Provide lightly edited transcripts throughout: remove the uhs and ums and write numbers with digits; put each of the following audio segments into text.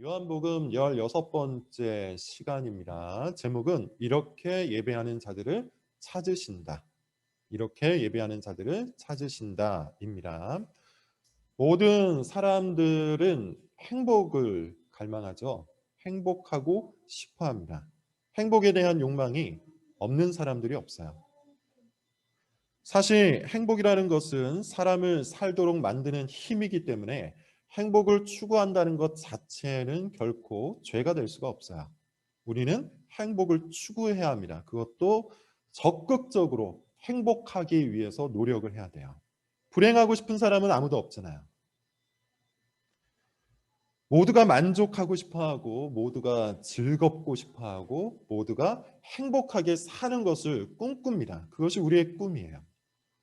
요한복음 16번째 시간입니다. 제목은 이렇게 예배하는 자들을 찾으신다. 이렇게 예배하는 자들을 찾으신다입니다. 모든 사람들은 행복을 갈망하죠. 행복하고 싶어 합니다. 행복에 대한 욕망이 없는 사람들이 없어요. 사실 행복이라는 것은 사람을 살도록 만드는 힘이기 때문에 행복을 추구한다는 것 자체는 결코 죄가 될 수가 없어요. 우리는 행복을 추구해야 합니다. 그것도 적극적으로 행복하기 위해서 노력을 해야 돼요. 불행하고 싶은 사람은 아무도 없잖아요. 모두가 만족하고 싶어하고 모두가 즐겁고 싶어하고 모두가 행복하게 사는 것을 꿈꿉니다. 그것이 우리의 꿈이에요.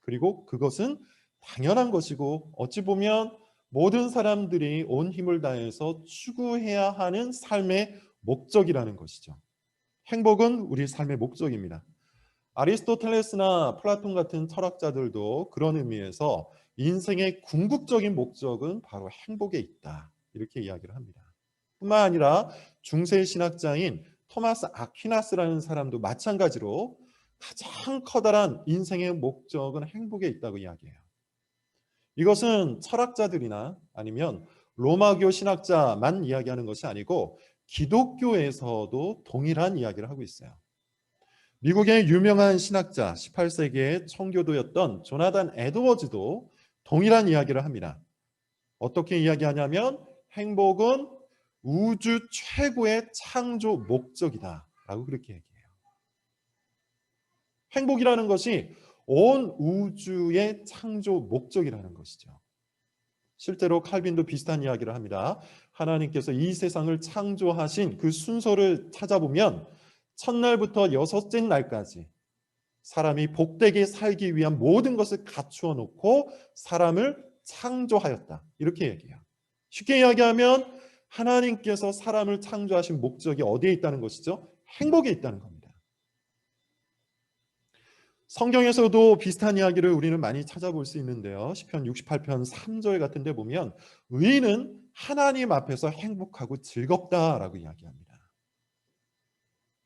그리고 그것은 당연한 것이고 어찌 보면 모든 사람들이 온 힘을 다해서 추구해야 하는 삶의 목적이라는 것이죠. 행복은 우리 삶의 목적입니다. 아리스토텔레스나 플라톤 같은 철학자들도 그런 의미에서 인생의 궁극적인 목적은 바로 행복에 있다. 이렇게 이야기를 합니다. 뿐만 아니라 중세 신학자인 토마스 아퀴나스라는 사람도 마찬가지로 가장 커다란 인생의 목적은 행복에 있다고 이야기해요. 이것은 철학자들이나 아니면 로마교 신학자만 이야기하는 것이 아니고 기독교에서도 동일한 이야기를 하고 있어요. 미국의 유명한 신학자 18세기의 청교도였던 조나단 에드워즈도 동일한 이야기를 합니다. 어떻게 이야기하냐면 행복은 우주 최고의 창조 목적이다 라고 그렇게 얘기해요. 행복이라는 것이 온 우주의 창조 목적이라는 것이죠. 실제로 칼빈도 비슷한 이야기를 합니다. 하나님께서 이 세상을 창조하신 그 순서를 찾아보면 첫날부터 여섯째 날까지 사람이 복되게 살기 위한 모든 것을 갖추어 놓고 사람을 창조하였다. 이렇게 얘기해요. 쉽게 이야기하면 하나님께서 사람을 창조하신 목적이 어디에 있다는 것이죠? 행복에 있다는 겁니다. 성경에서도 비슷한 이야기를 우리는 많이 찾아볼 수 있는데요. 시편 68편 3절 같은 데 보면 의인은 하나님 앞에서 행복하고 즐겁다라고 이야기합니다.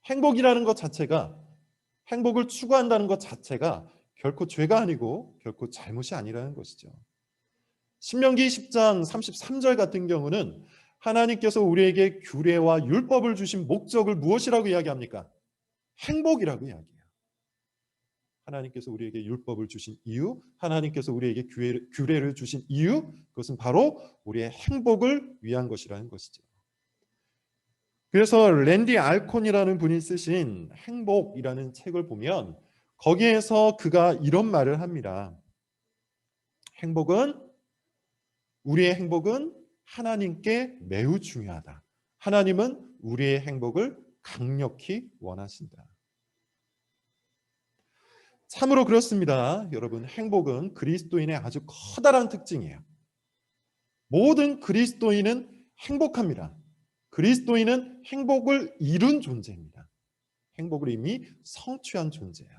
행복이라는 것 자체가 행복을 추구한다는 것 자체가 결코 죄가 아니고 결코 잘못이 아니라는 것이죠. 신명기 10장 33절 같은 경우는 하나님께서 우리에게 규례와 율법을 주신 목적을 무엇이라고 이야기합니까? 행복이라고 이야기해요. 하나님께서 우리에게 율법을 주신 이유, 하나님께서 우리에게 규례를 주신 이유, 그것은 바로 우리의 행복을 위한 것이라는 것이죠. 그래서 랜디 알콘이라는 분이 쓰신 행복이라는 책을 보면 거기에서 그가 이런 말을 합니다. 우리의 행복은 하나님께 매우 중요하다. 하나님은 우리의 행복을 강력히 원하신다. 참으로 그렇습니다. 여러분, 행복은 그리스도인의 아주 커다란 특징이에요. 모든 그리스도인은 행복합니다. 그리스도인은 행복을 이룬 존재입니다. 행복을 이미 성취한 존재예요.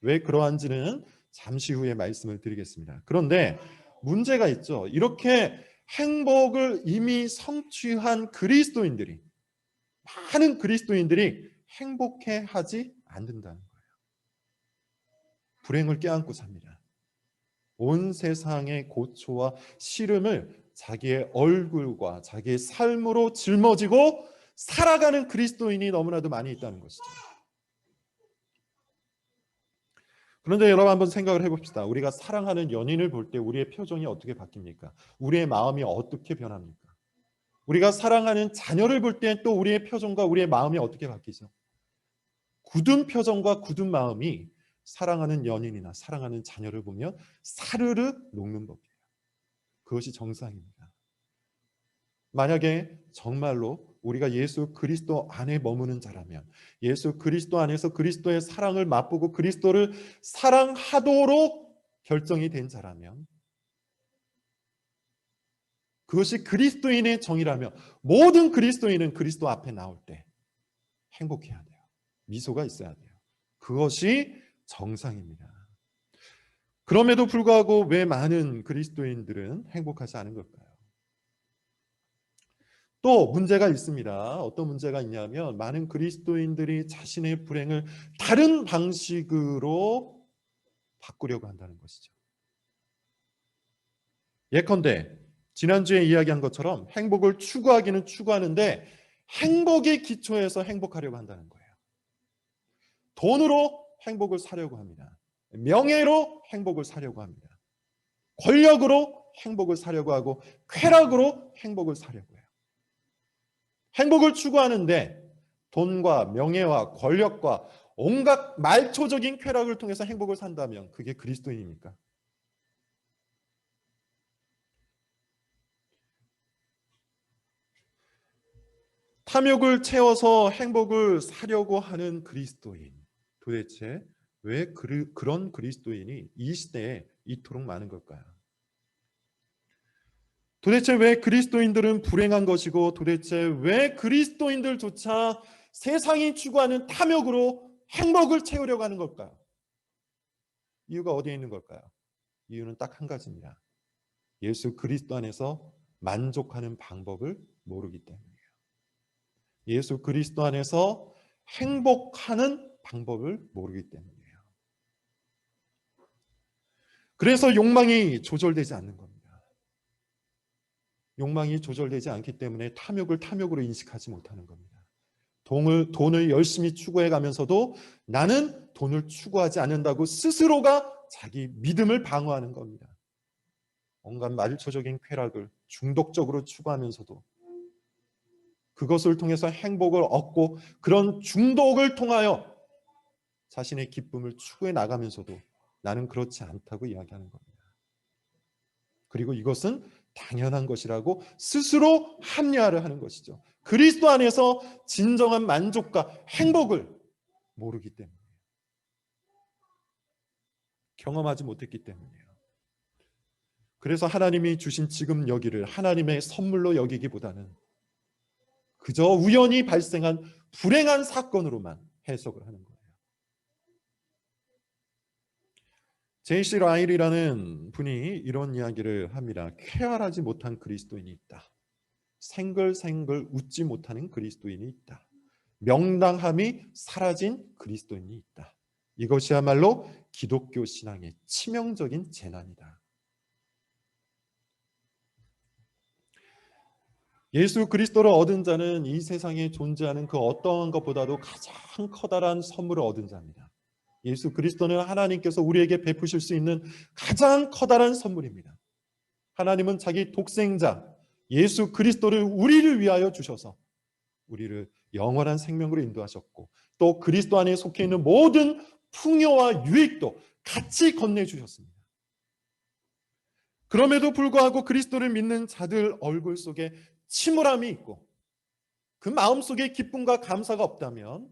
왜 그러한지는 잠시 후에 말씀을 드리겠습니다. 그런데 문제가 있죠. 이렇게 행복을 이미 성취한 그리스도인들이, 많은 그리스도인들이 행복해 하지 않는다는 거예요. 불행을 껴안고 삽니다. 온 세상의 고초와 시름을 자기의 얼굴과 자기의 삶으로 짊어지고 살아가는 그리스도인이 너무나도 많이 있다는 것이죠. 그런데 여러분 한번 생각을 해봅시다. 우리가 사랑하는 연인을 볼 때 우리의 표정이 어떻게 바뀝니까? 우리의 마음이 어떻게 변합니까? 우리가 사랑하는 자녀를 볼 때 또 우리의 표정과 우리의 마음이 어떻게 바뀌죠? 굳은 표정과 굳은 마음이 사랑하는 연인이나 사랑하는 자녀를 보면 사르르 녹는 법이에요. 그것이 정상입니다. 만약에 정말로 우리가 예수 그리스도 안에 머무는 자라면, 예수 그리스도 안에서 그리스도의 사랑을 맛보고 그리스도를 사랑하도록 결정이 된 자라면, 그것이 그리스도인의 정의라면 모든 그리스도인은 그리스도 앞에 나올 때 행복해야 돼요. 미소가 있어야 돼요. 그것이 정상입니다. 그럼에도 불구하고 왜 많은 그리스도인들은 행복하지 않은 걸까요? 또 문제가 있습니다. 어떤 문제가 있냐면 많은 그리스도인들이 자신의 불행을 다른 방식으로 바꾸려고 한다는 것이죠. 예컨대 지난주에 이야기한 것처럼 행복을 추구하기는 추구하는데 행복의 기초에서 행복하려고 한다는 거예요. 돈으로 행복을 사려고 합니다. 명예로 행복을 사려고 합니다. 권력으로 행복을 사려고 하고 쾌락으로 행복을 사려고 해요. 행복을 추구하는데 돈과 명예와 권력과 온갖 말초적인 쾌락을 통해서 행복을 산다면 그게 그리스도인입니까? 탐욕을 채워서 행복을 사려고 하는 그리스도인, 도대체 왜 그런 그리스도인이 이 시대에 이토록 많은 걸까요? 도대체 왜 그리스도인들은 불행한 것이고 도대체 왜 그리스도인들조차 세상이 추구하는 탐욕으로 행복을 채우려고 하는 걸까요? 이유가 어디에 있는 걸까요? 이유는 딱 한 가지입니다. 예수 그리스도 안에서 만족하는 방법을 모르기 때문이에요. 예수 그리스도 안에서 행복하는 방법을 모르기 때문이에요. 그래서 욕망이 조절되지 않는 겁니다. 욕망이 조절되지 않기 때문에 탐욕을 탐욕으로 인식하지 못하는 겁니다. 돈을 열심히 추구해 가면서도 나는 돈을 추구하지 않는다고 스스로가 자기 믿음을 방어하는 겁니다. 온갖 말초적인 쾌락을 중독적으로 추구하면서도 그것을 통해서 행복을 얻고 그런 중독을 통하여 자신의 기쁨을 추구해 나가면서도 나는 그렇지 않다고 이야기하는 겁니다. 그리고 이것은 당연한 것이라고 스스로 합리화를 하는 것이죠. 그리스도 안에서 진정한 만족과 행복을 모르기 때문이에요. 경험하지 못했기 때문이에요. 그래서 하나님이 주신 지금 여기를 하나님의 선물로 여기기보다는 그저 우연히 발생한 불행한 사건으로만 해석을 하는 거예요. 제이시 라일이라는 분이 이런 이야기를 합니다. 쾌활하지 못한 그리스도인이 있다. 생글생글 웃지 못하는 그리스도인이 있다. 명랑함이 사라진 그리스도인이 있다. 이것이야말로 기독교 신앙의 치명적인 재난이다. 예수 그리스도를 얻은 자는 이 세상에 존재하는 그 어떠한 것보다도 가장 커다란 선물을 얻은 자입니다. 예수 그리스도는 하나님께서 우리에게 베푸실 수 있는 가장 커다란 선물입니다. 하나님은 자기 독생자 예수 그리스도를 우리를 위하여 주셔서 우리를 영원한 생명으로 인도하셨고 또 그리스도 안에 속해 있는 모든 풍요와 유익도 같이 건네주셨습니다. 그럼에도 불구하고 그리스도를 믿는 자들 얼굴 속에 침울함이 있고 그 마음속에 기쁨과 감사가 없다면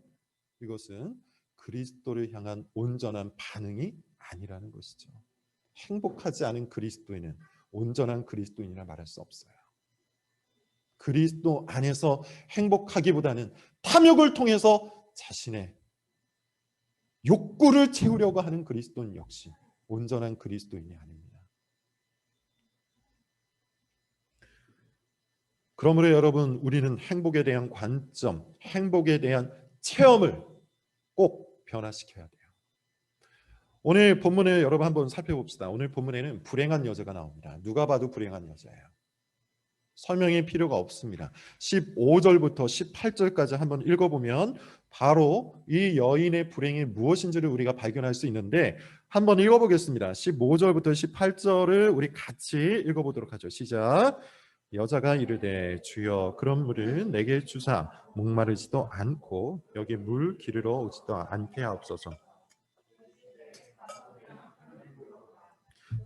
이것은 그리스도를 향한 온전한 반응이 아니라는 것이죠. 행복하지 않은 그리스도인은 온전한 그리스도인이라 말할 수 없어요. 그리스도 안에서 행복하기보다는 탐욕을 통해서 자신의 욕구를 채우려고 하는 그리스도인 역시 온전한 그리스도인이 아닙니다. 그러므로 여러분 우리는 행복에 대한 관점, 행복에 대한 체험을 꼭 변화시켜야 돼요. 오늘 본문을 여러분 한번 살펴봅시다. 오늘 본문에는 불행한 여자가 나옵니다. 누가 봐도 불행한 여자예요. 설명이 필요가 없습니다. 15절부터 18절까지 한번 읽어보면 바로 이 여인의 불행이 무엇인지를 우리가 발견할 수 있는데 한번 읽어보겠습니다. 15절부터 18절을 우리 같이 읽어보도록 하죠. 시작. 여자가 이르되 주여 그런 물을 내게 주사 목마르지도 않고 여기 물 기르러 오지도 않게 하옵소서.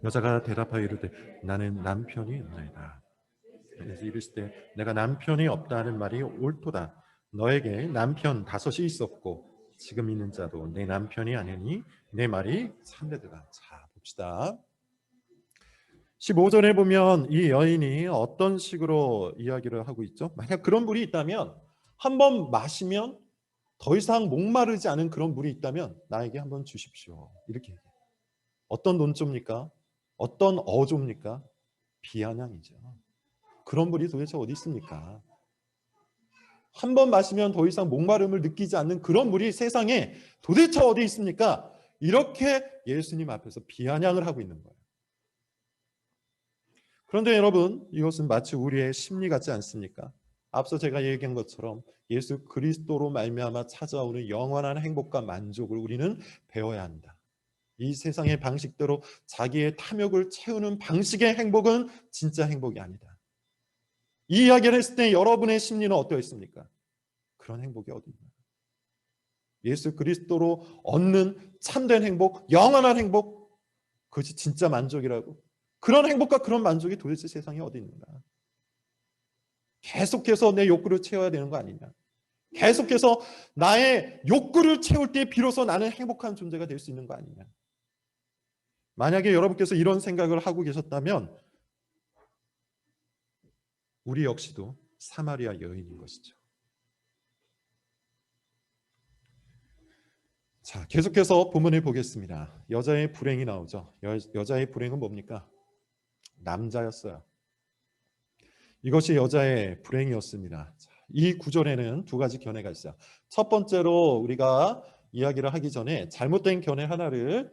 여자가 대답하여 이르되 나는 남편이 없나이다. 그래서 이르시되 내가 남편이 없다 하는 말이 옳도다. 너에게 남편 5이 있었고 지금 있는 자도 내 남편이 아니니 내 말이 참되더라. 자 봅시다. 15절에 보면 이 여인이 어떤 식으로 이야기를 하고 있죠? 만약 그런 물이 있다면 한번 마시면 더 이상 목마르지 않은 그런 물이 있다면 나에게 한번 주십시오. 이렇게 얘기해요. 어떤 논조입니까? 어떤 어조입니까? 비아냥이죠. 그런 물이 도대체 어디 있습니까? 한 번 마시면 더 이상 목마름을 느끼지 않는 그런 물이 세상에 도대체 어디 있습니까? 이렇게 예수님 앞에서 비아냥을 하고 있는 거예요. 그런데 여러분, 이것은 마치 우리의 심리 같지 않습니까? 앞서 제가 얘기한 것처럼 예수 그리스도로 말미암아 찾아오는 영원한 행복과 만족을 우리는 배워야 한다. 이 세상의 방식대로 자기의 탐욕을 채우는 방식의 행복은 진짜 행복이 아니다. 이 이야기를 했을 때 여러분의 심리는 어떠했습니까? 그런 행복이 어디 있나? 예수 그리스도로 얻는 참된 행복, 영원한 행복, 그것이 진짜 만족이라고. 그런 행복과 그런 만족이 도대체 세상에 어디 있는가? 계속해서 내 욕구를 채워야 되는 거 아니냐? 계속해서 나의 욕구를 채울 때 비로소 나는 행복한 존재가 될 수 있는 거 아니냐? 만약에 여러분께서 이런 생각을 하고 계셨다면 우리 역시도 사마리아 여인인 것이죠. 자, 계속해서 본문을 보겠습니다. 여자의 불행이 나오죠. 여자의 불행은 뭡니까? 남자였어요. 이것이 여자의 불행이었습니다. 이 구절에는 두 가지 견해가 있어요. 첫 번째로 우리가 이야기를 하기 전에 잘못된 견해 하나를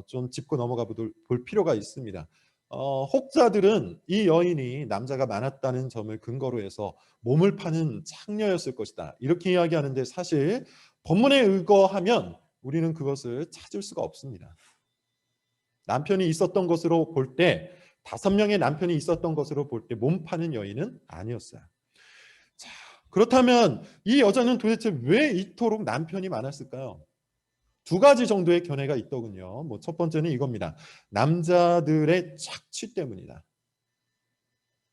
좀 짚고 넘어가 볼 필요가 있습니다. 혹자들은 이 여인이 남자가 많았다는 점을 근거로 해서 몸을 파는 창녀였을 것이다, 이렇게 이야기하는데 사실 본문에 의거하면 우리는 그것을 찾을 수가 없습니다. 남편이 있었던 것으로 볼 때, 5명의 남편이 있었던 것으로 볼 때 몸 파는 여인은 아니었어요. 자, 그렇다면 이 여자는 도대체 왜 이토록 남편이 많았을까요? 두 가지 정도의 견해가 있더군요. 첫 번째는 이겁니다. 남자들의 착취 때문이다.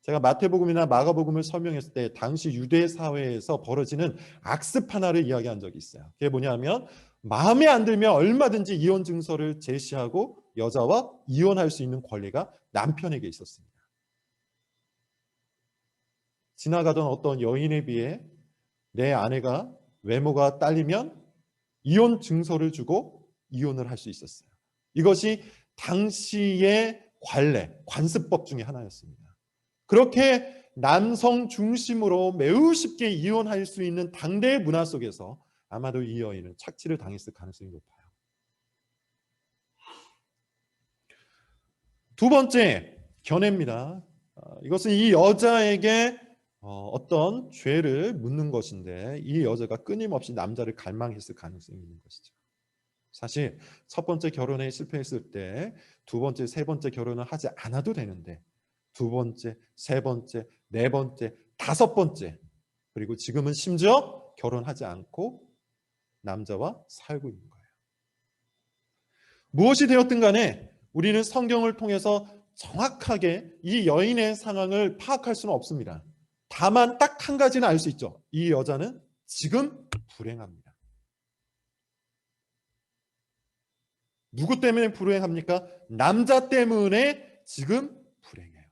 제가 마태복음이나 마가복음을 설명했을 때 당시 유대 사회에서 벌어지는 악습 하나를 이야기한 적이 있어요. 그게 뭐냐면 마음에 안 들면 얼마든지 이혼 증서를 제시하고 여자와 이혼할 수 있는 권리가 남편에게 있었습니다. 지나가던 어떤 여인에 비해 내 아내가 외모가 딸리면 이혼 증서를 주고 이혼을 할 수 있었어요. 이것이 당시의 관습법 중에 하나였습니다. 그렇게 남성 중심으로 매우 쉽게 이혼할 수 있는 당대의 문화 속에서 아마도 이 여인은 착취를 당했을 가능성이 높아요. 두 번째 견해입니다. 이것은 이 여자에게 어떤 죄를 묻는 것인데, 이 여자가 끊임없이 남자를 갈망했을 가능성이 있는 것이죠. 사실 첫 번째 결혼에 실패했을 때 두 번째, 세 번째 결혼을 하지 않아도 되는데 두 번째, 세 번째, 네 번째, 다섯 번째, 그리고 지금은 심지어 결혼하지 않고 남자와 살고 있는 거예요. 무엇이 되었든 간에 우리는 성경을 통해서 정확하게 이 여인의 상황을 파악할 수는 없습니다. 다만 딱 한 가지는 알 수 있죠. 이 여자는 지금 불행합니다. 누구 때문에 불행합니까? 남자 때문에 지금 불행해요.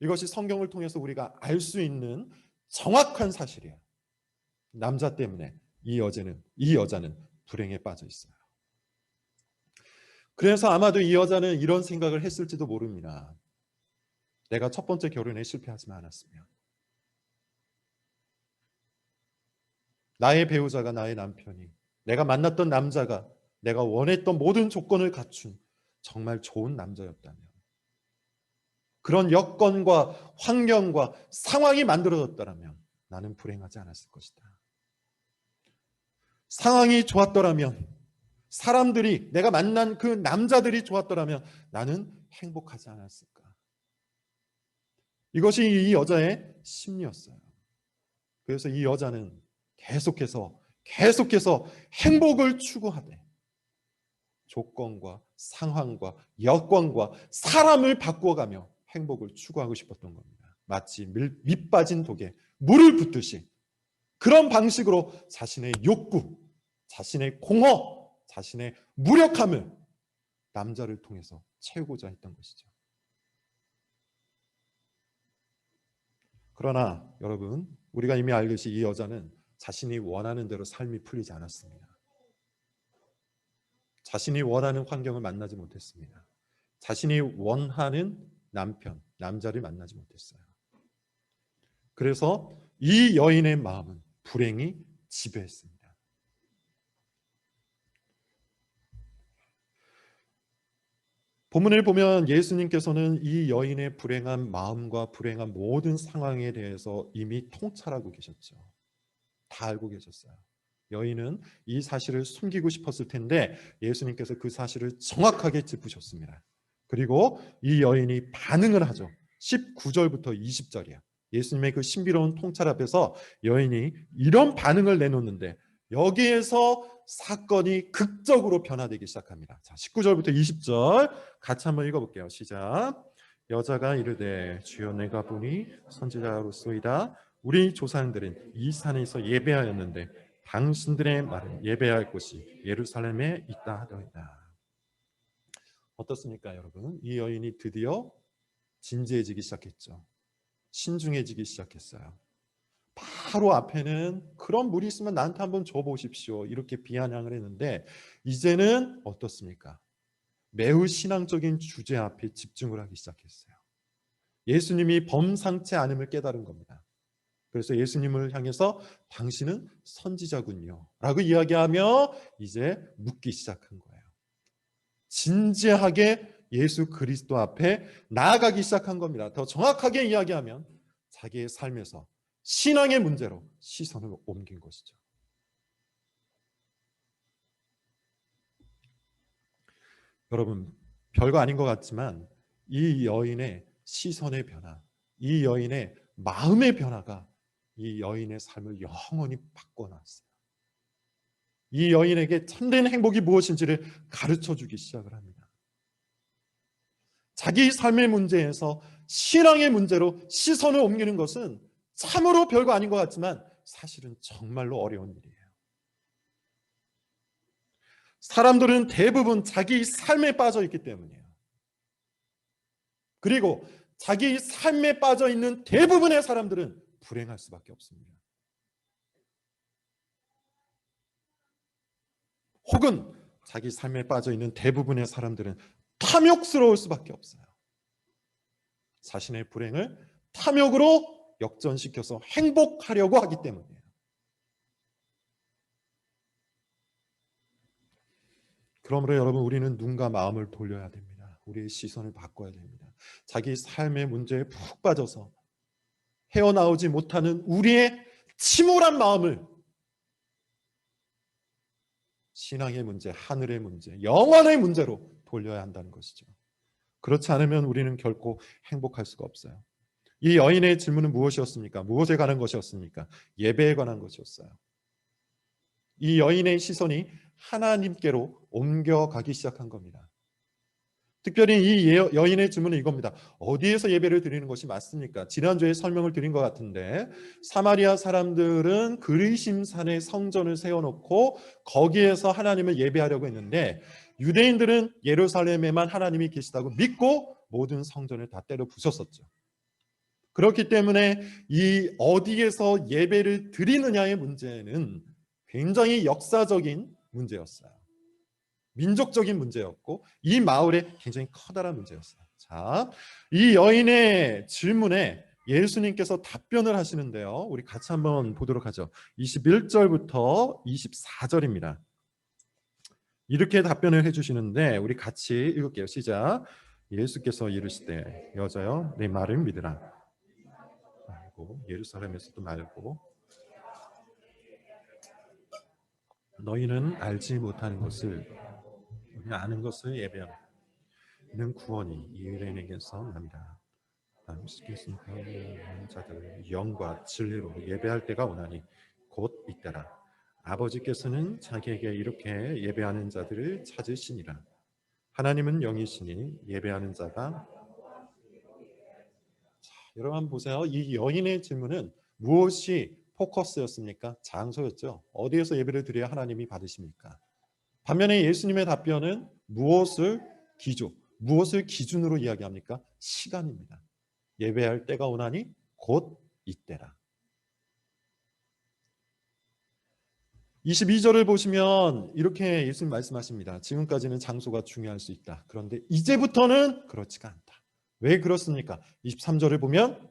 이것이 성경을 통해서 우리가 알 수 있는 정확한 사실이에요. 남자 때문에 이 여자는 불행에 빠져 있어요. 그래서 아마도 이 여자는 이런 생각을 했을지도 모릅니다. 내가 첫 번째 결혼에 실패하지만 않았으면, 나의 배우자가, 나의 남편이, 내가 만났던 남자가 내가 원했던 모든 조건을 갖춘 정말 좋은 남자였다면, 그런 여건과 환경과 상황이 만들어졌더라면 나는 불행하지 않았을 것이다. 상황이 좋았더라면, 사람들이, 내가 만난 그 남자들이 좋았더라면 나는 행복하지 않았을까. 이것이 이 여자의 심리였어요. 그래서 이 여자는 계속해서 행복을 추구하되 조건과 상황과 여건과 사람을 바꾸어가며 행복을 추구하고 싶었던 겁니다. 마치 밑 빠진 독에 물을 붓듯이 그런 방식으로 자신의 욕구, 자신의 공허, 자신의 무력함을 남자를 통해서 채우고자 했던 것이죠. 그러나 여러분, 우리가 이미 알듯이 이 여자는 자신이 원하는 대로 삶이 풀리지 않았습니다. 자신이 원하는 환경을 만나지 못했습니다. 자신이 원하는 남자를 만나지 못했어요. 그래서 이 여인의 마음은 불행이 지배했습니다. 본문을 보면 예수님께서는 이 여인의 불행한 마음과 불행한 모든 상황에 대해서 이미 통찰하고 계셨죠. 다 알고 계셨어요. 여인은 이 사실을 숨기고 싶었을 텐데 예수님께서 그 사실을 정확하게 짚으셨습니다. 그리고 이 여인이 반응을 하죠. 19절부터 20절이야. 예수님의 그 신비로운 통찰 앞에서 여인이 이런 반응을 내놓는데 여기에서 사건이 극적으로 변화되기 시작합니다. 자, 19절부터 20절 같이 한번 읽어볼게요. 시작. 여자가 이르되 주여 내가 보니 선지자로소이다. 우리 조상들은 이 산에서 예배하였는데 당신들의 말은 예배할 곳이 예루살렘에 있다 하더이다. 어떻습니까, 여러분? 이 여인이 드디어 진지해지기 시작했죠. 신중해지기 시작했어요. 바로 앞에는 그런 물이 있으면 나한테 한번 줘보십시오. 이렇게 비아냥을 했는데 이제는 어떻습니까? 매우 신앙적인 주제 앞에 집중을 하기 시작했어요. 예수님이 범상치 않음을 깨달은 겁니다. 그래서 예수님을 향해서 당신은 선지자군요 라고 이야기하며 이제 묻기 시작한 거예요. 진지하게 예수 그리스도 앞에 나아가기 시작한 겁니다. 더 정확하게 이야기하면 자기의 삶에서 신앙의 문제로 시선을 옮긴 것이죠. 여러분, 별거 아닌 것 같지만 이 여인의 시선의 변화, 이 여인의 마음의 변화가 이 여인의 삶을 영원히 바꿔놨어요. 이 여인에게 참된 행복이 무엇인지를 가르쳐주기 시작을 합니다. 자기 삶의 문제에서 신앙의 문제로 시선을 옮기는 것은 참으로 별거 아닌 것 같지만 사실은 정말로 어려운 일이에요. 사람들은 대부분 자기 삶에 빠져 있기 때문이에요. 그리고 자기 삶에 빠져 있는 대부분의 사람들은 불행할 수밖에 없습니다. 혹은 자기 삶에 빠져 있는 대부분의 사람들은 탐욕스러울 수밖에 없어요. 자신의 불행을 탐욕으로 역전시켜서 행복하려고 하기 때문이에요. 그러므로 여러분, 우리는 눈과 마음을 돌려야 됩니다. 우리의 시선을 바꿔야 됩니다. 자기 삶의 문제에 푹 빠져서 헤어나오지 못하는 우리의 침울한 마음을 신앙의 문제, 하늘의 문제, 영원의 문제로 돌려야 한다는 것이죠. 그렇지 않으면 우리는 결코 행복할 수가 없어요. 이 여인의 질문은 무엇이었습니까? 무엇에 관한 것이었습니까? 예배에 관한 것이었어요. 이 여인의 시선이 하나님께로 옮겨가기 시작한 겁니다. 특별히 이 여인의 질문은 이겁니다. 어디에서 예배를 드리는 것이 맞습니까? 지난주에 설명을 드린 것 같은데 사마리아 사람들은 그리심산에 성전을 세워놓고 거기에서 하나님을 예배하려고 했는데 유대인들은 예루살렘에만 하나님이 계시다고 믿고 모든 성전을 다 때려 부쉈었죠. 그렇기 때문에 이 어디에서 예배를 드리느냐의 문제는 굉장히 역사적인 문제였어요. 민족적인 문제였고 이 마을에 굉장히 커다란 문제였어요. 자, 이 여인의 질문에 예수님께서 답변을 하시는데요. 우리 같이 한번 보도록 하죠. 21절부터 24절입니다. 이렇게 답변을 해주시는데 우리 같이 읽을게요. 시작. 예수께서 이르시되 여자여 내 말을 믿으라. 말고 예루살렘에서도 말고 너희는 알지 못하는 것을 아는 것을 예배하라. 이는 구원이 이스라엘에게서 납니다. 예수께서 자들을 영과 진리로 예배할 때가 오나니 곧 이때라. 아버지께서는 자기에게 이렇게 예배하는 자들을 찾으시니라. 하나님은 영이시니 예배하는 자가 여러분 한번 보세요. 이 여인의 질문은 무엇이 포커스였습니까? 장소였죠. 어디에서 예배를 드려야 하나님이 받으십니까? 반면에 예수님의 답변은 무엇을 기준으로 이야기합니까? 시간입니다. 예배할 때가 오나니 곧 이때라. 22절을 보시면 이렇게 예수님 말씀하십니다. 지금까지는 장소가 중요할 수 있다. 그런데 이제부터는 그렇지가 않다. 왜 그렇습니까? 23절을 보면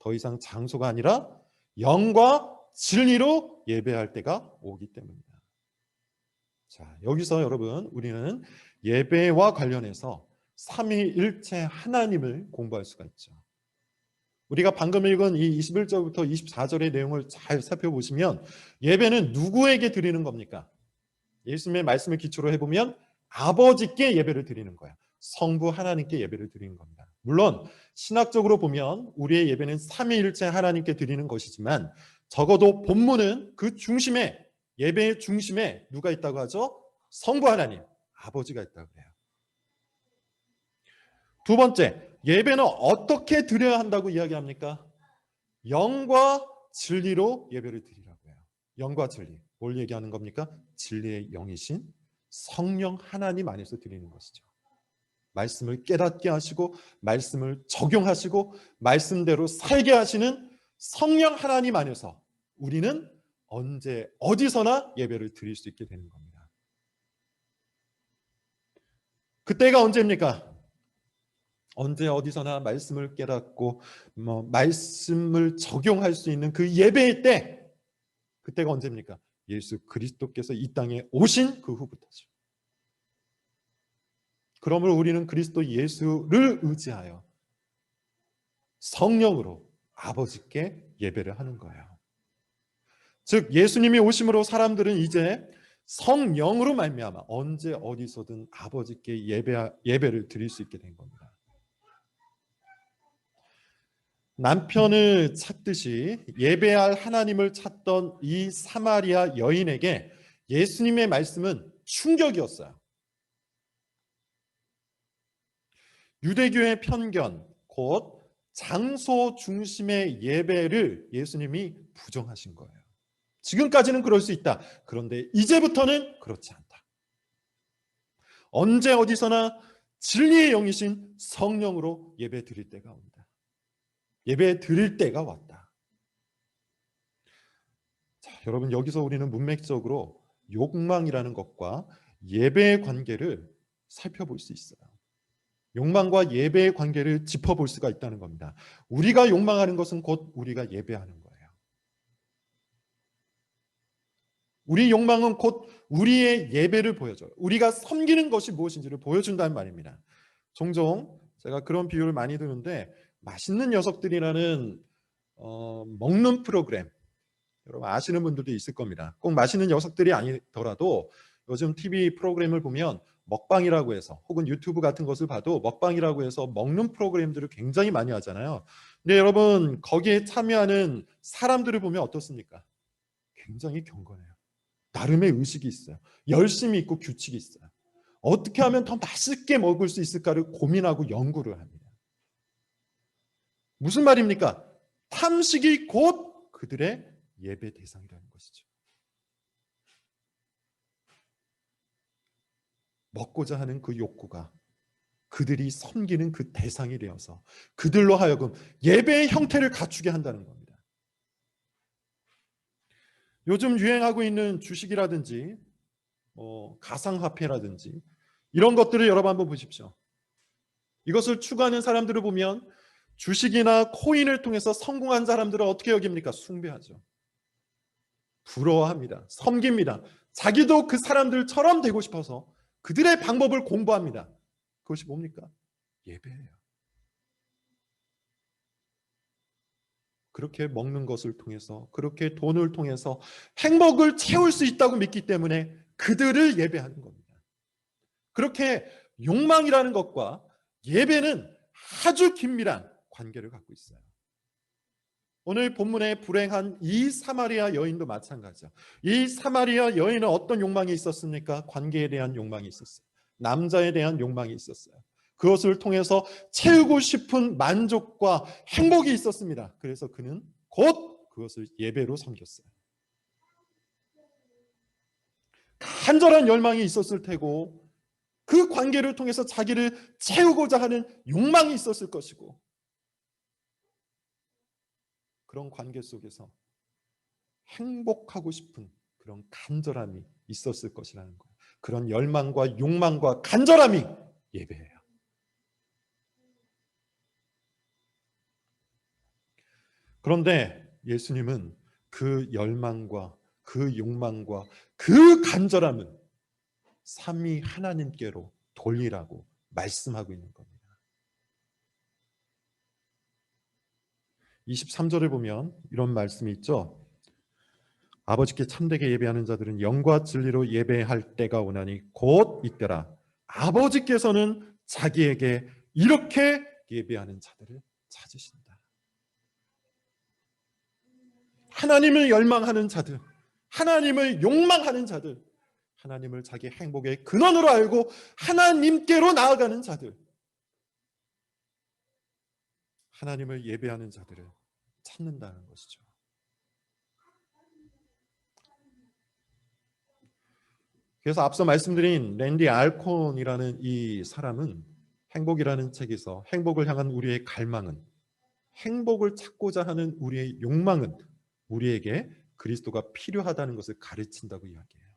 더 이상 장소가 아니라 영과 진리로 예배할 때가 오기 때문이다. 자, 여기서 여러분 우리는 예배와 관련해서 삼위일체 하나님을 공부할 수가 있죠. 우리가 방금 읽은 이 21절부터 24절의 내용을 잘 살펴보시면 예배는 누구에게 드리는 겁니까? 예수님의 말씀을 기초로 해보면 아버지께 예배를 드리는 거야. 성부 하나님께 예배를 드리는 겁니다. 물론 신학적으로 보면 우리의 예배는 삼위일체 하나님께 드리는 것이지만 적어도 본문은 그 중심에, 예배의 중심에 누가 있다고 하죠? 성부 하나님, 아버지가 있다고 해요. 두 번째, 예배는 어떻게 드려야 한다고 이야기합니까? 영과 진리로 예배를 드리라고 해요. 영과 진리. 뭘 얘기하는 겁니까? 진리의 영이신 성령 하나님 안에서 드리는 것이죠. 말씀을 깨닫게 하시고 말씀을 적용하시고 말씀대로 살게 하시는 성령 하나님 안에서 우리는 언제 어디서나 예배를 드릴 수 있게 되는 겁니다. 그때가 언제입니까? 언제 어디서나 말씀을 깨닫고 말씀을 적용할 수 있는 그 예배의 때, 그때가 언제입니까? 예수 그리스도께서 이 땅에 오신 그 후부터죠. 그러므로 우리는 그리스도 예수를 의지하여 성령으로 아버지께 예배를 하는 거예요. 즉 예수님이 오심으로 사람들은 이제 성령으로 말미암아 언제 어디서든 아버지께 예배를 드릴 수 있게 된 겁니다. 남편을 찾듯이 예배할 하나님을 찾던 이 사마리아 여인에게 예수님의 말씀은 충격이었어요. 유대교의 편견, 곧 장소 중심의 예배를 예수님이 부정하신 거예요. 지금까지는 그럴 수 있다. 그런데 이제부터는 그렇지 않다. 언제 어디서나 진리의 영이신 성령으로 예배 드릴 때가 온다. 예배 드릴 때가 왔다. 자, 여러분 여기서 우리는 문맥적으로 욕망이라는 것과 예배의 관계를 살펴볼 수 있어요. 욕망과 예배의 관계를 짚어볼 수가 있다는 겁니다. 우리가 욕망하는 것은 곧 우리가 예배하는 거예요. 우리 욕망은 곧 우리의 예배를 보여줘요. 우리가 섬기는 것이 무엇인지를 보여준다는 말입니다. 종종 제가 그런 비유를 많이 드는데 맛있는 녀석들이라는 먹는 프로그램, 여러분 아시는 분들도 있을 겁니다. 꼭 맛있는 녀석들이 아니더라도 요즘 TV 프로그램을 보면 먹방이라고 해서 혹은 유튜브 같은 것을 봐도 먹방이라고 해서 먹는 프로그램들을 굉장히 많이 하잖아요. 근데 여러분 거기에 참여하는 사람들을 보면 어떻습니까? 굉장히 경건해요. 나름의 의식이 있어요. 열심히 있고 규칙이 있어요. 어떻게 하면 더 맛있게 먹을 수 있을까를 고민하고 연구를 합니다. 무슨 말입니까? 탐식이 곧 그들의 예배 대상이라는 것이죠. 먹고자 하는 그 욕구가 그들이 섬기는 그 대상이 되어서 그들로 하여금 예배의 형태를 갖추게 한다는 겁니다. 요즘 유행하고 있는 주식이라든지 가상화폐라든지 이런 것들을 여러분 한번 보십시오. 이것을 추구하는 사람들을 보면 주식이나 코인을 통해서 성공한 사람들은 어떻게 여깁니까? 숭배하죠. 부러워합니다. 섬깁니다. 자기도 그 사람들처럼 되고 싶어서 그들의 방법을 공부합니다. 그것이 뭡니까? 예배예요. 그렇게 먹는 것을 통해서, 그렇게 돈을 통해서 행복을 채울 수 있다고 믿기 때문에 그들을 예배하는 겁니다. 그렇게 욕망이라는 것과 예배는 아주 긴밀한 관계를 갖고 있어요. 오늘 본문에 불행한 이 사마리아 여인도 마찬가지죠. 이 사마리아 여인은 어떤 욕망이 있었습니까? 관계에 대한 욕망이 있었어요. 남자에 대한 욕망이 있었어요. 그것을 통해서 채우고 싶은 만족과 행복이 있었습니다. 그래서 그는 곧 그것을 예배로 섬겼어요. 간절한 열망이 있었을 테고 그 관계를 통해서 자기를 채우고자 하는 욕망이 있었을 것이고 그런 관계 속에서 행복하고 싶은 그런 간절함이 있었을 것이라는 거예요. 그런 열망과 욕망과 간절함이 예배예요. 그런데 예수님은 그 열망과 그 욕망과 그 간절함은 삼위 하나님께로 돌리라고 말씀하고 있는 겁니다. 23절에 보면 이런 말씀이 있죠. 아버지께 참되게 예배하는 자들은 영과 진리로 예배할 때가 오나니 곧 이때라. 아버지께서는 자기에게 이렇게 예배하는 자들을 찾으신다. 하나님을 열망하는 자들, 하나님을 욕망하는 자들, 하나님을 자기 행복의 근원으로 알고 하나님께로 나아가는 자들, 하나님을 예배하는 자들을 찾는다는 것이죠. 그래서 앞서 말씀드린 랜디 알콘이라는 이 사람은 행복이라는 책에서 행복을 향한 우리의 갈망은, 행복을 찾고자 하는 우리의 욕망은 우리에게 그리스도가 필요하다는 것을 가르친다고 이야기해요.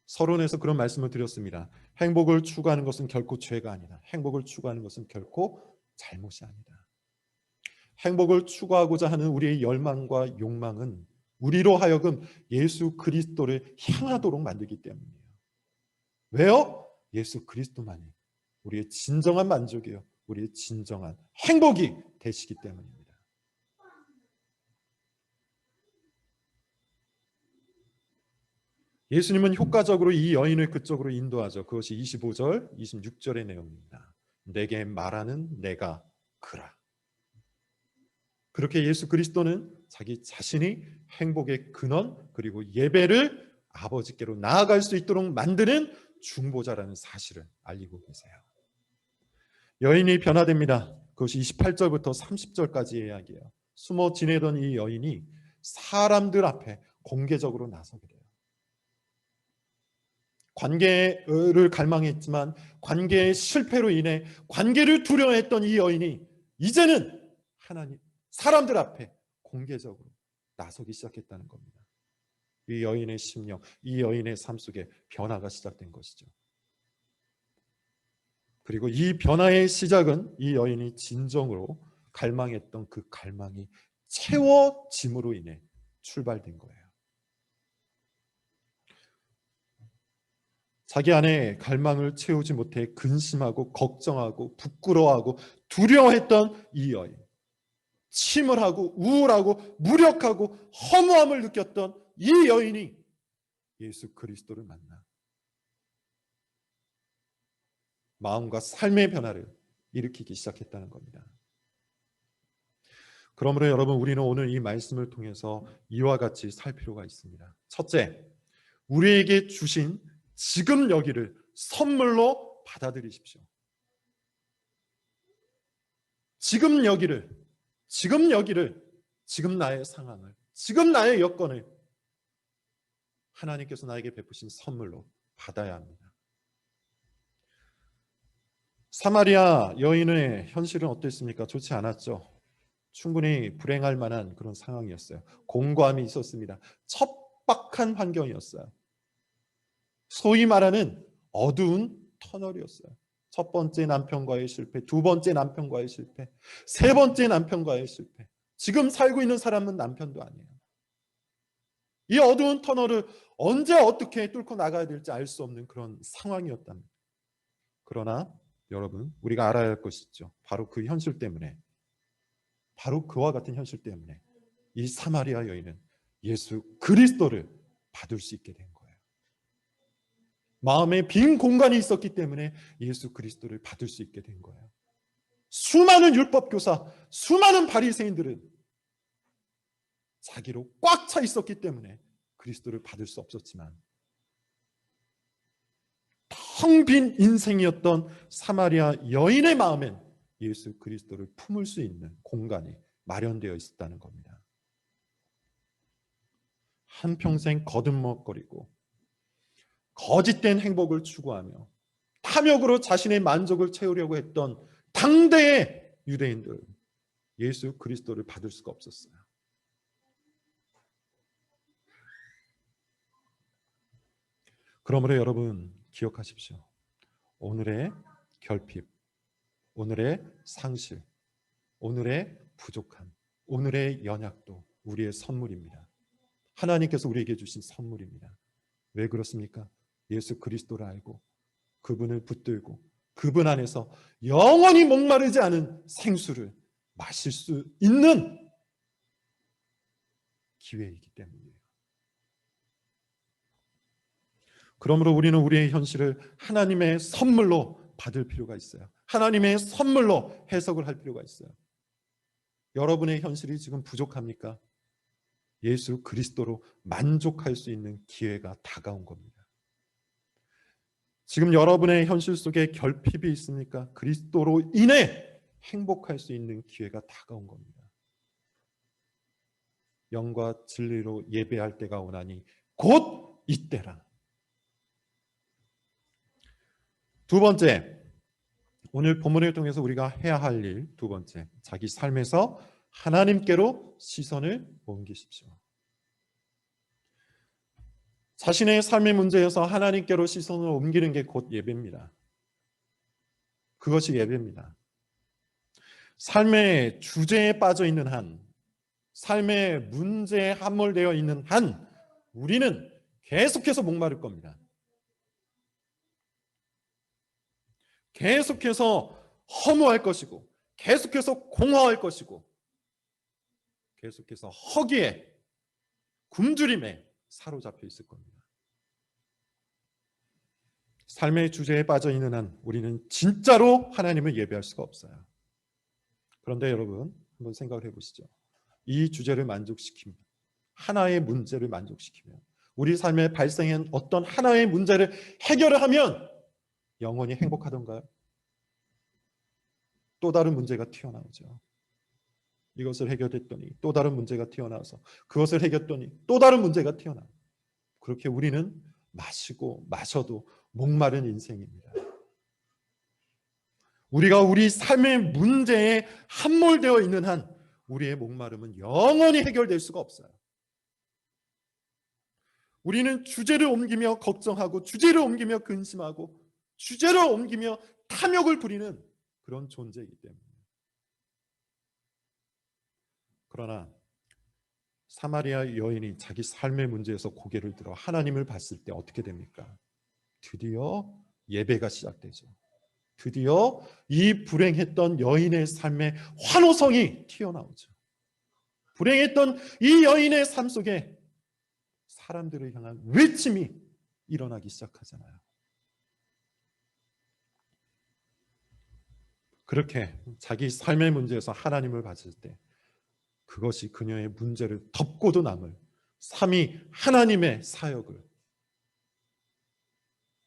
서론에서 그런 말씀을 드렸습니다. 행복을 추구하는 것은 결코 죄가 아니다. 행복을 추구하는 것은 결코 잘못이 아니다. 행복을 추구하고자 하는 우리의 열망과 욕망은 우리로 하여금 예수 그리스도를 향하도록 만들기 때문이에요. 왜요? 예수 그리스도만이 우리의 진정한 만족이요, 우리의 진정한 행복이 되시기 때문입니다. 예수님은 효과적으로 이 여인을 그쪽으로 인도하죠. 그것이 25절, 26절의 내용입니다. 내게 말하는 내가 그라. 그렇게 예수 그리스도는 자기 자신이 행복의 근원 그리고 예배를 아버지께로 나아갈 수 있도록 만드는 중보자라는 사실을 알리고 계세요. 여인이 변화됩니다. 그것이 28절부터 30절까지의 이야기예요. 숨어 지내던 이 여인이 사람들 앞에 공개적으로 나서게 돼요. 관계를 갈망했지만 관계의 실패로 인해 관계를 두려워했던 이 여인이 이제는 하나님, 사람들 앞에 공개적으로 나서기 시작했다는 겁니다. 이 여인의 심령, 이 여인의 삶 속에 변화가 시작된 것이죠. 그리고 이 변화의 시작은 이 여인이 진정으로 갈망했던 그 갈망이 채워짐으로 인해 출발된 거예요. 자기 안에 갈망을 채우지 못해 근심하고 걱정하고 부끄러워하고 두려워했던 이 여인, 침울하고 우울하고 무력하고 허무함을 느꼈던 이 여인이 예수 그리스도를 만나 마음과 삶의 변화를 일으키기 시작했다는 겁니다. 그러므로 여러분, 우리는 오늘 이 말씀을 통해서 이와 같이 살 필요가 있습니다. 첫째, 우리에게 주신 지금 여기를 선물로 받아들이십시오. 지금 여기를, 지금 나의 상황을, 지금 나의 여건을 하나님께서 나에게 베푸신 선물로 받아야 합니다. 사마리아 여인의 현실은 어땠습니까? 좋지 않았죠. 충분히 불행할 만한 그런 상황이었어요. 공고함이 있었습니다. 척박한 환경이었어요. 소위 말하는 어두운 터널이었어요. 첫 번째 남편과의 실패, 두 번째 남편과의 실패, 세 번째 남편과의 실패. 지금 살고 있는 사람은 남편도 아니에요. 이 어두운 터널을 언제 어떻게 뚫고 나가야 될지 알 수 없는 그런 상황이었답니다. 그러나 여러분, 우리가 알아야 할 것이 있죠. 바로 그 현실 때문에, 바로 그와 같은 현실 때문에 이 사마리아 여인은 예수 그리스도를 받을 수 있게 된 거예요. 마음에 빈 공간이 있었기 때문에 예수 그리스도를 받을 수 있게 된 거예요. 수많은 율법교사, 수많은 바리새인들은 자기로 꽉 차 있었기 때문에 그리스도를 받을 수 없었지만, 텅 빈 인생이었던 사마리아 여인의 마음엔 예수 그리스도를 품을 수 있는 공간이 마련되어 있었다는 겁니다. 한평생 거듭먹거리고 거짓된 행복을 추구하며 탐욕으로 자신의 만족을 채우려고 했던 당대의 유대인들, 예수 그리스도를 받을 수가 없었어요. 그러므로 여러분, 기억하십시오. 오늘의 결핍, 오늘의 상실, 오늘의 부족함, 오늘의 연약도 우리의 선물입니다. 하나님께서 우리에게 주신 선물입니다. 왜 그렇습니까? 예수 그리스도를 알고 그분을 붙들고 그분 안에서 영원히 목마르지 않은 생수를 마실 수 있는 기회이기 때문이에요. 그러므로 우리는 우리의 현실을 하나님의 선물로 받을 필요가 있어요. 하나님의 선물로 해석을 할 필요가 있어요. 여러분의 현실이 지금 부족합니까? 예수 그리스도로 만족할 수 있는 기회가 다가온 겁니다. 지금 여러분의 현실 속에 결핍이 있습니까? 그리스도로 인해 행복할 수 있는 기회가 다가온 겁니다. 영과 진리로 예배할 때가 오나니 곧 이때라. 두 번째, 오늘 본문을 통해서 우리가 해야 할 일, 두 번째, 자기 삶에서 하나님께로 시선을 옮기십시오. 자신의 삶의 문제에서 하나님께로 시선을 옮기는 게 곧 예배입니다. 그것이 예배입니다. 삶의 주제에 빠져 있는 한, 삶의 문제에 함몰되어 있는 한, 우리는 계속해서 목마를 겁니다. 계속해서 허무할 것이고, 계속해서 공허할 것이고, 계속해서 허기에, 굶주림에 사로잡혀 있을 겁니다. 삶의 주제에 빠져 있는 한 우리는 진짜로 하나님을 예배할 수가 없어요. 그런데 여러분, 한번 생각을 해보시죠. 이 주제를 만족시키면, 하나의 문제를 만족시키면, 우리 삶에 발생한 어떤 하나의 문제를 해결을 하면 영원히 행복하던가요? 또 다른 문제가 튀어나오죠. 이것을 해결했더니 또 다른 문제가 튀어나와서 그것을 해결했더니 또 다른 문제가 튀어나와요. 그렇게 우리는 마시고 마셔도 목마른 인생입니다. 우리가 우리 삶의 문제에 함몰되어 있는 한 우리의 목마름은 영원히 해결될 수가 없어요. 우리는 주제를 옮기며 걱정하고 주제를 옮기며 근심하고 주제를 옮기며 탐욕을 부리는 그런 존재이기 때문에. 그러나 사마리아 여인이 자기 삶의 문제에서 고개를 들어 하나님을 봤을 때 어떻게 됩니까? 드디어 예배가 시작되죠. 드디어 이 불행했던 여인의 삶의 환호성이 튀어나오죠. 불행했던 이 여인의 삶 속에 사람들을 향한 외침이 일어나기 시작하잖아요. 그렇게 자기 삶의 문제에서 하나님을 봤을 때 그것이 그녀의 문제를 덮고도 남을 삼위 하나님의 사역을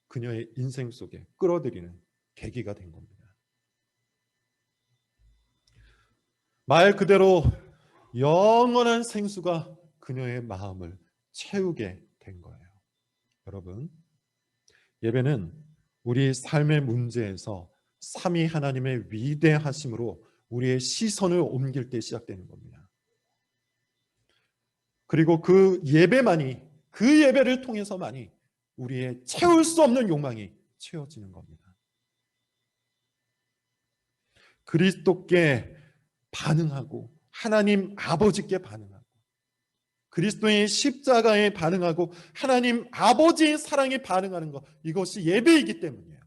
그녀의 인생 속에 끌어들이는 계기가 된 겁니다. 말 그대로 영원한 생수가 그녀의 마음을 채우게 된 거예요. 여러분, 예배는 우리 삶의 문제에서 삼위 하나님의 위대하심으로 우리의 시선을 옮길 때 시작되는 겁니다. 그리고 그 예배만이, 그 예배를 통해서만이 우리의 채울 수 없는 욕망이 채워지는 겁니다. 그리스도께 반응하고 하나님 아버지께 반응하고 그리스도의 십자가에 반응하고 하나님 아버지의 사랑에 반응하는 것, 이것이 예배이기 때문이에요.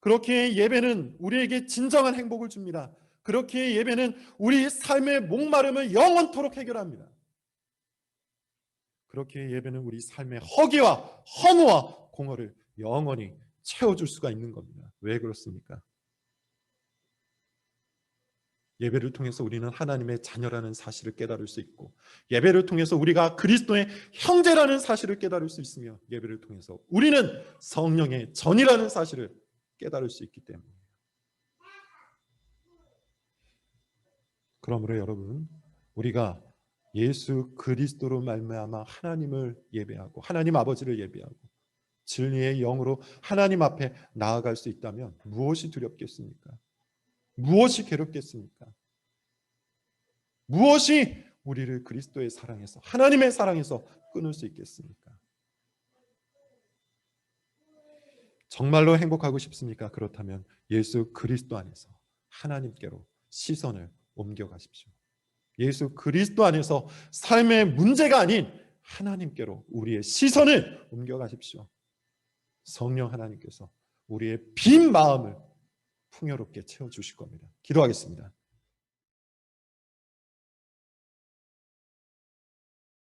그렇게 예배는 우리에게 진정한 행복을 줍니다. 그렇게 예배는 우리 삶의 목마름을 영원토록 해결합니다. 그렇게 예배는 우리 삶의 허기와 허무와 공허를 영원히 채워줄 수가 있는 겁니다. 왜 그렇습니까? 예배를 통해서 우리는 하나님의 자녀라는 사실을 깨달을 수 있고, 예배를 통해서 우리가 그리스도의 형제라는 사실을 깨달을 수 있으며, 예배를 통해서 우리는 성령의 전이라는 사실을 깨달을 수 있기 때문입니다. 그러므로 여러분, 우리가 예수 그리스도로 말미암아 하나님을 예배하고 하나님 아버지를 예배하고 진리의 영으로 하나님 앞에 나아갈 수 있다면 무엇이 두렵겠습니까? 무엇이 괴롭겠습니까? 무엇이 우리를 그리스도의 사랑에서, 하나님의 사랑에서 끊을 수 있겠습니까? 정말로 행복하고 싶습니까? 그렇다면 예수 그리스도 안에서 하나님께로 시선을 옮겨가십시오. 예수 그리스도 안에서 삶의 문제가 아닌 하나님께로 우리의 시선을 옮겨가십시오. 성령 하나님께서 우리의 빈 마음을 풍요롭게 채워주실 겁니다. 기도하겠습니다.